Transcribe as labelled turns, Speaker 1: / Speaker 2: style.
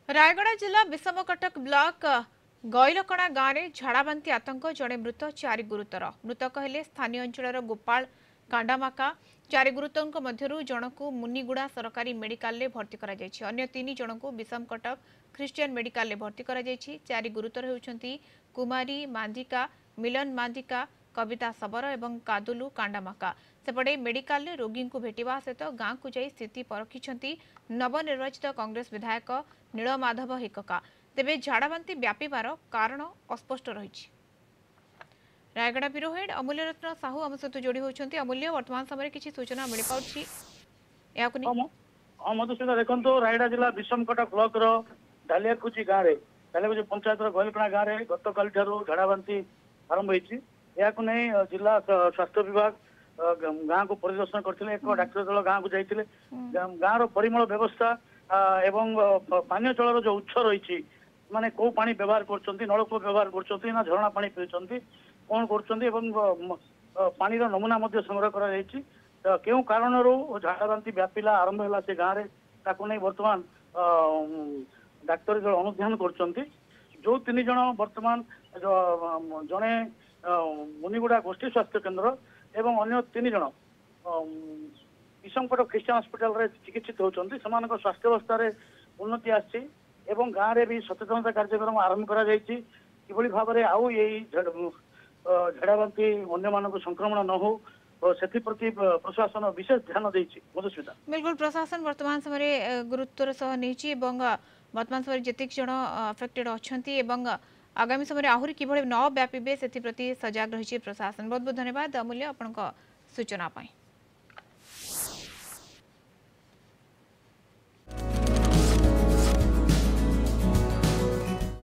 Speaker 1: रायगड़ा जिला विषमकटक ब्लॉक गईलकणा गांव में झाड़ाबांती आतंक जड़े मृत चारि गुरुतर मृतक हेले स्थानीय अंचल गोपाल कांडामाका चारि गुरुतरों मध्यरु जनकु मुनिगुड़ा सरकारी मेडिकल भर्ती कराଯାଇଛି अन्य तीन जनकु विषमकटक ख्रिस्टियन मेडिकल भर्ती कराଯାଇଛି चारि गुरुतर होउछंती कुमारी मांदिका मिलन मांदिका कविता सबर एवं कादुलु कांडामाका सेपटे मेडिकल रोगी को भेटा सहित गांव को जाई स्थिति परखिछंती नवनिर्वाचित कांग्रेस विधायक नीलमाधव हिक्का तेबे झाड़ाबांती व्यापीबार कारण अस्पष्ट रही। रायगड़ा ब्यूरो हेड अमूल्य रत्न साहू आम सहित जोड़ी होती अमूल्य वर्तमान समय किसी सूचना मिल पाउछि
Speaker 2: मधुसूदन देखो रायगड़ा जिला विषमकटक ब्लॉक डालियाकुची गाँव में डालियाकुची पंचायत गईलकणा गाँव में गतकाली झाड़ाबांती आरंभ होती नहीं जिला स्वास्थ्य विभाग गाँव को परिदर्शन करते एक डाक्तर दल गाँव को जाते गाँव परिमल व्यवस्था एवं पानीय जल जो उत्स रही माने कौ पानी व्यवहार कर नलकूप व्यवहार कर ना झरणा पानी पीछे कौन कर पानी नमूना संग्रह कर क्यों कारण झाड़ाबांती व्यापिला आरंभ है से गाँव में बर्तमान डाक्तर दल अनुधान कर जो तीन जन बर्तमान जड़े मुनिगुड़ा गोष्ठी स्वास्थ्य केन्द्र एवं अन्य तीन जन विषमकटक ख्रिस्टियन हॉस्पिटल चिकित्सित होती स्वास्थ्य अवस्था उन्नति आसी गाँव में भी सचेतनता कार्यक्रम आरंभ कर भाव में आउ यही झाड़ाबांती अन्य मान संक्रमण न हो से प्रति प्रशासन विशेष ध्यान देछि। मधुस्मिता
Speaker 1: बिल्कुल प्रशासन वर्तमान समय गुरुत्वर सह नहीं वर्तमान समय जेतिक जन अफेक्टेड अच्छा आगामी समय आहरी कि न व्यापे से प्रति सजग रही प्रशासन बहुत बहुत धन्यवाद अमूल्य आपन सूचना पाई।